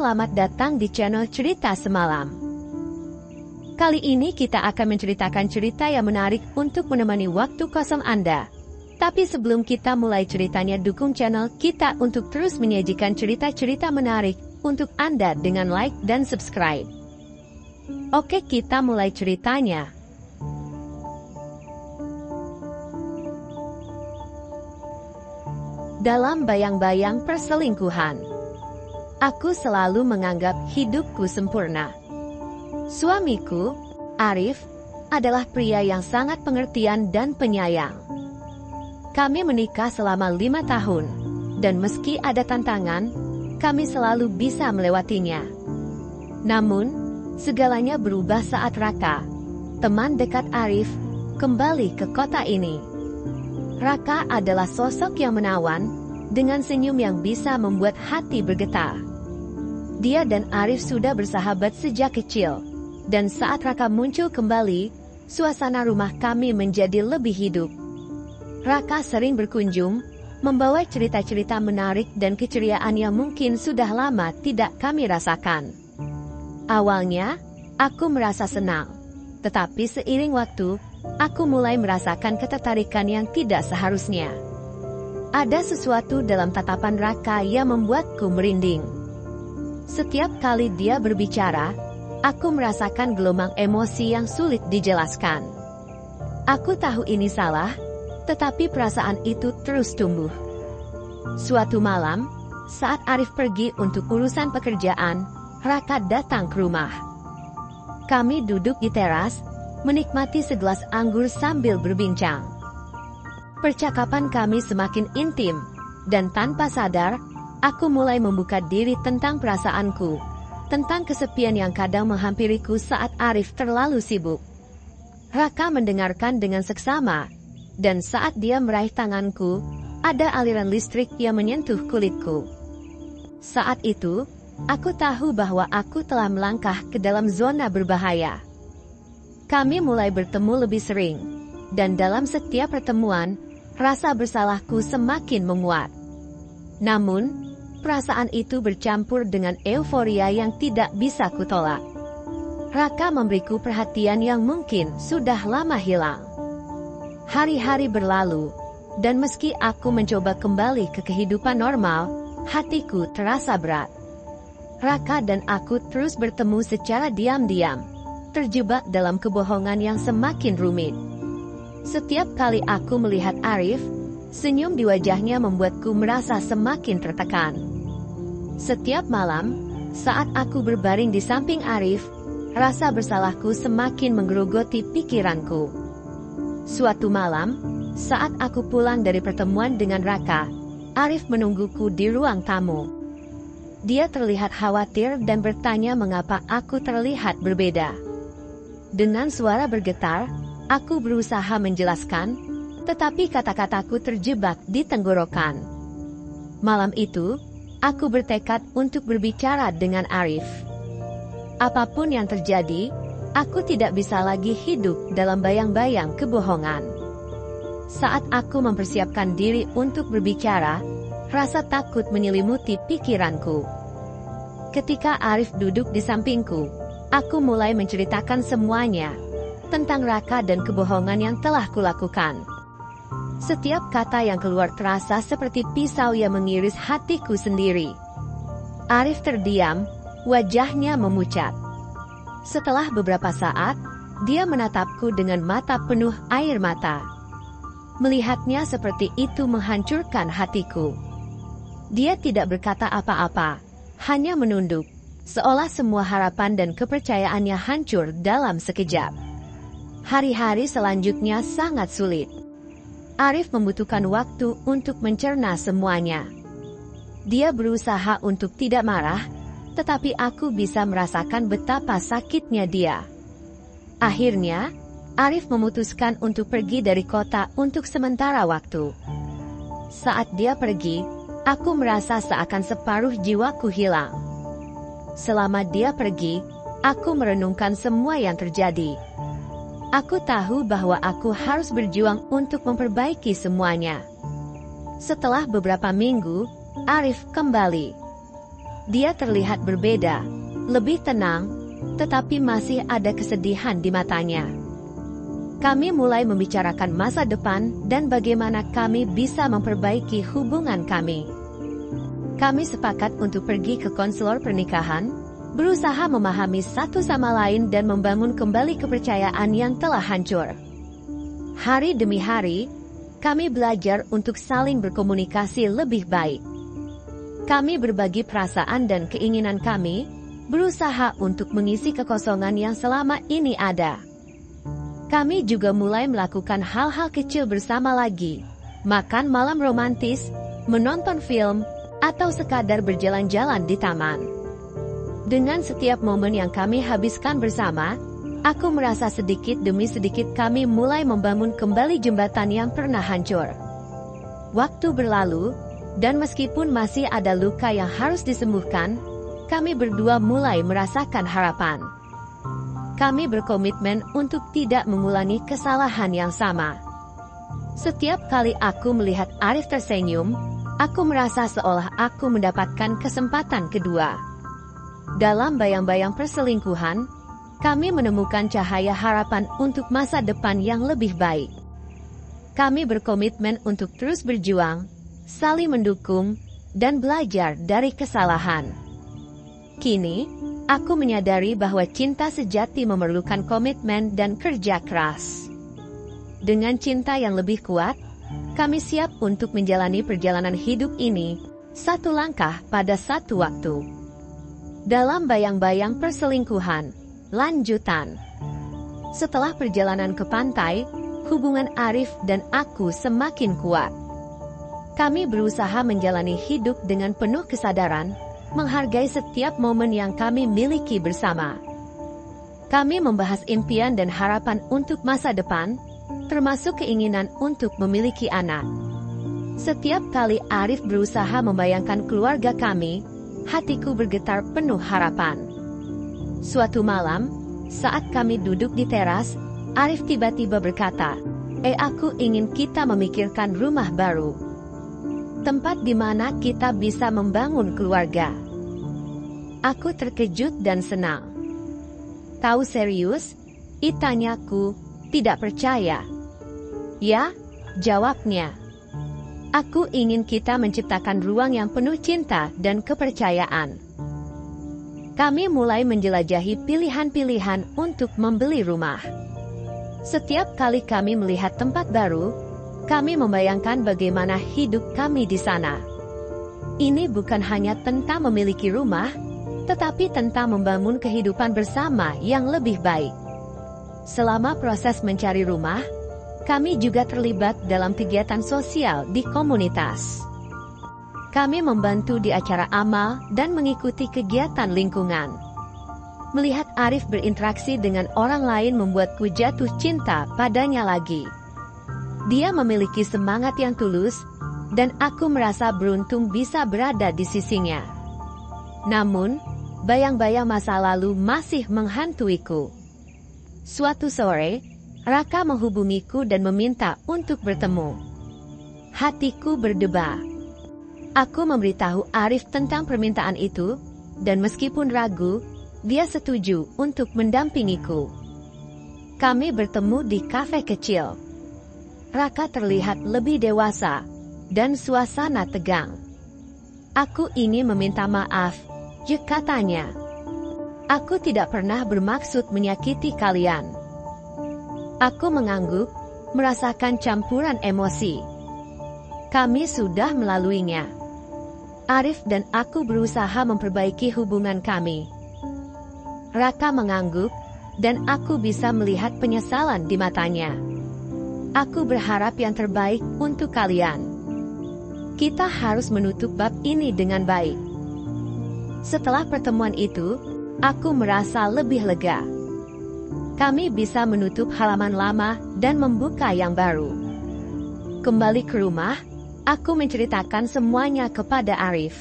selamat datang di channel Cerita Semalam. Kali ini kita akan menceritakan cerita yang menarik untuk menemani waktu kosong Anda. Tapi sebelum kita mulai ceritanya, dukung channel kita untuk terus menyajikan cerita-cerita menarik untuk Anda dengan like dan subscribe. Oke, kita mulai ceritanya. Dalam bayang-bayang perselingkuhan, aku selalu menganggap hidupku sempurna. Suamiku, Arif, adalah pria yang sangat pengertian dan penyayang. Kami menikah selama 5 tahun, dan meski ada tantangan, kami selalu bisa melewatinya. Namun, segalanya berubah saat Raka, teman dekat Arif, kembali ke kota ini. Raka adalah sosok yang menawan, dengan senyum yang bisa membuat hati bergetar. Dia dan Arif sudah bersahabat sejak kecil, dan saat Raka muncul kembali, suasana rumah kami menjadi lebih hidup. Raka sering berkunjung, membawa cerita-cerita menarik dan keceriaan yang mungkin sudah lama tidak kami rasakan. Awalnya, aku merasa senang, tetapi seiring waktu, aku mulai merasakan ketertarikan yang tidak seharusnya. Ada sesuatu dalam tatapan Raka yang membuatku merinding. Setiap kali dia berbicara, aku merasakan gelombang emosi yang sulit dijelaskan. Aku tahu ini salah, tetapi perasaan itu terus tumbuh. Suatu malam, saat Arif pergi untuk urusan pekerjaan, Raka datang ke rumah. Kami duduk di teras, menikmati segelas anggur sambil berbincang. Percakapan kami semakin intim, dan tanpa sadar, aku mulai membuka diri tentang perasaanku, tentang kesepian yang kadang menghampiriku saat Arif terlalu sibuk. Raka mendengarkan dengan seksama, dan saat dia meraih tanganku, ada aliran listrik yang menyentuh kulitku. Saat itu, aku tahu bahwa aku telah melangkah ke dalam zona berbahaya. Kami mulai bertemu lebih sering, dan dalam setiap pertemuan, rasa bersalahku semakin menguat. Namun, perasaan itu bercampur dengan euforia yang tidak bisa kutolak. Raka memberiku perhatian yang mungkin sudah lama hilang. Hari-hari berlalu, dan meski aku mencoba kembali ke kehidupan normal, hatiku terasa berat. Raka dan aku terus bertemu secara diam-diam, terjebak dalam kebohongan yang semakin rumit. Setiap kali aku melihat Arif, senyum di wajahnya membuatku merasa semakin tertekan. Setiap malam, saat aku berbaring di samping Arif, rasa bersalahku semakin menggerogoti pikiranku. Suatu malam, saat aku pulang dari pertemuan dengan Raka, Arif menungguku di ruang tamu. Dia terlihat khawatir dan bertanya mengapa aku terlihat berbeda. Dengan suara bergetar, aku berusaha menjelaskan, tetapi kata-kataku terjebak di tenggorokan. Malam itu, aku bertekad untuk berbicara dengan Arif. Apapun yang terjadi, aku tidak bisa lagi hidup dalam bayang-bayang kebohongan. Saat aku mempersiapkan diri untuk berbicara, rasa takut menyelimuti pikiranku. Ketika Arif duduk di sampingku, aku mulai menceritakan semuanya, tentang Raka dan kebohongan yang telah kulakukan. Setiap kata yang keluar terasa seperti pisau yang mengiris hatiku sendiri. Arif terdiam, wajahnya memucat. Setelah beberapa saat, dia menatapku dengan mata penuh air mata. Melihatnya seperti itu menghancurkan hatiku. Dia tidak berkata apa-apa, hanya menunduk, seolah semua harapan dan kepercayaannya hancur dalam sekejap. Hari-hari selanjutnya sangat sulit. Arif membutuhkan waktu untuk mencerna semuanya. Dia berusaha untuk tidak marah, tetapi aku bisa merasakan betapa sakitnya dia. Akhirnya, Arif memutuskan untuk pergi dari kota untuk sementara waktu. Saat dia pergi, aku merasa seakan separuh jiwaku hilang. Selama dia pergi, aku merenungkan semua yang terjadi. Aku tahu bahwa aku harus berjuang untuk memperbaiki semuanya. Setelah beberapa minggu, Arif kembali. dia terlihat berbeda, lebih tenang, tetapi masih ada kesedihan di matanya. Kami mulai membicarakan masa depan dan bagaimana kami bisa memperbaiki hubungan kami. Kami sepakat untuk pergi ke konselor pernikahan, berusaha memahami satu sama lain dan membangun kembali kepercayaan yang telah hancur. Hari demi hari, kami belajar untuk saling berkomunikasi lebih baik. Kami berbagi perasaan dan keinginan kami, berusaha untuk mengisi kekosongan yang selama ini ada. Kami juga mulai melakukan hal-hal kecil bersama lagi, makan malam romantis, menonton film, atau sekadar berjalan-jalan di taman. Dengan setiap momen yang kami habiskan bersama, aku merasa sedikit demi sedikit kami mulai membangun kembali jembatan yang pernah hancur. Waktu berlalu, dan meskipun masih ada luka yang harus disembuhkan, kami berdua mulai merasakan harapan. Kami berkomitmen untuk tidak mengulangi kesalahan yang sama. Setiap kali aku melihat Arif tersenyum, aku merasa seolah aku mendapatkan kesempatan kedua. Dalam bayang-bayang perselingkuhan, kami menemukan cahaya harapan untuk masa depan yang lebih baik. Kami berkomitmen untuk terus berjuang, saling mendukung, dan belajar dari kesalahan. Kini, aku menyadari bahwa cinta sejati memerlukan komitmen dan kerja keras. Dengan cinta yang lebih kuat, kami siap untuk menjalani perjalanan hidup ini, satu langkah pada satu waktu. Dalam bayang-bayang perselingkuhan, lanjutan. Setelah perjalanan ke pantai, hubungan Arif dan aku semakin kuat. Kami berusaha menjalani hidup dengan penuh kesadaran, menghargai setiap momen yang kami miliki bersama. Kami membahas impian dan harapan untuk masa depan, termasuk keinginan untuk memiliki anak. Setiap kali Arif berusaha membayangkan keluarga kami, hatiku bergetar penuh harapan. Suatu malam, saat kami duduk di teras, Arif tiba-tiba berkata, aku ingin kita memikirkan rumah baru. Tempat di mana kita bisa membangun keluarga." Aku terkejut dan senang. "Tahu serius?" Tanyaku, tidak percaya. "Ya," jawabnya. "Aku ingin kita menciptakan ruang yang penuh cinta dan kepercayaan." Kami mulai menjelajahi pilihan-pilihan untuk membeli rumah. Setiap kali kami melihat tempat baru, kami membayangkan bagaimana hidup kami di sana. Ini bukan hanya tentang memiliki rumah, tetapi tentang membangun kehidupan bersama yang lebih baik. Selama proses mencari rumah, kami juga terlibat dalam kegiatan sosial di komunitas. Kami membantu di acara amal dan mengikuti kegiatan lingkungan. Melihat Arif berinteraksi dengan orang lain membuatku jatuh cinta padanya lagi. Dia memiliki semangat yang tulus, dan aku merasa beruntung bisa berada di sisinya. Namun, bayang-bayang masa lalu masih menghantuiku. Suatu sore, Raka menghubungiku dan meminta untuk bertemu. Hatiku berdebar. Aku memberitahu Arif tentang permintaan itu, dan meskipun ragu, dia setuju untuk mendampingiku. Kami bertemu di kafe kecil. Raka terlihat lebih dewasa, dan suasana tegang. "Aku ingin meminta maaf," katanya. "Aku tidak pernah bermaksud menyakiti kalian." Aku mengangguk, merasakan campuran emosi. Kami sudah melaluinya. Arif dan aku berusaha memperbaiki hubungan kami. Raka mengangguk, dan aku bisa melihat penyesalan di matanya. "Aku berharap yang terbaik untuk kalian. Kita harus menutup bab ini dengan baik." Setelah pertemuan itu, aku merasa lebih lega. Kami bisa menutup halaman lama dan membuka yang baru. Kembali ke rumah, aku menceritakan semuanya kepada Arif.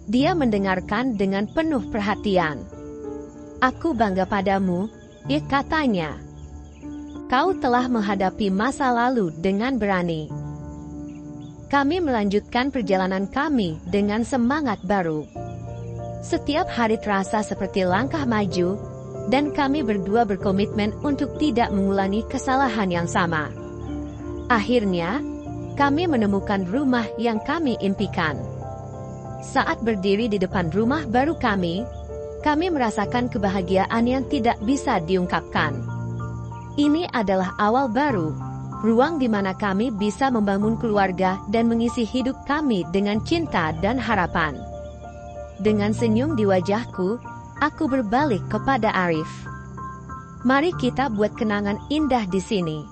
Dia mendengarkan dengan penuh perhatian. "Aku bangga padamu," katanya. "Kau telah menghadapi masa lalu dengan berani." Kami melanjutkan perjalanan kami dengan semangat baru. Setiap hari terasa seperti langkah maju, dan kami berdua berkomitmen untuk tidak mengulangi kesalahan yang sama. Akhirnya, kami menemukan rumah yang kami impikan. Saat berdiri di depan rumah baru kami merasakan kebahagiaan yang tidak bisa diungkapkan. Ini adalah awal baru, ruang di mana kami bisa membangun keluarga dan mengisi hidup kami dengan cinta dan harapan. Dengan senyum di wajahku, aku berbalik kepada Arif. Mari kita buat kenangan indah di sini.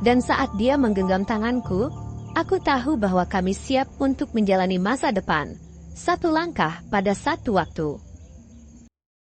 Dan saat dia menggenggam tanganku, aku tahu bahwa kami siap untuk menjalani masa depan, satu langkah pada satu waktu.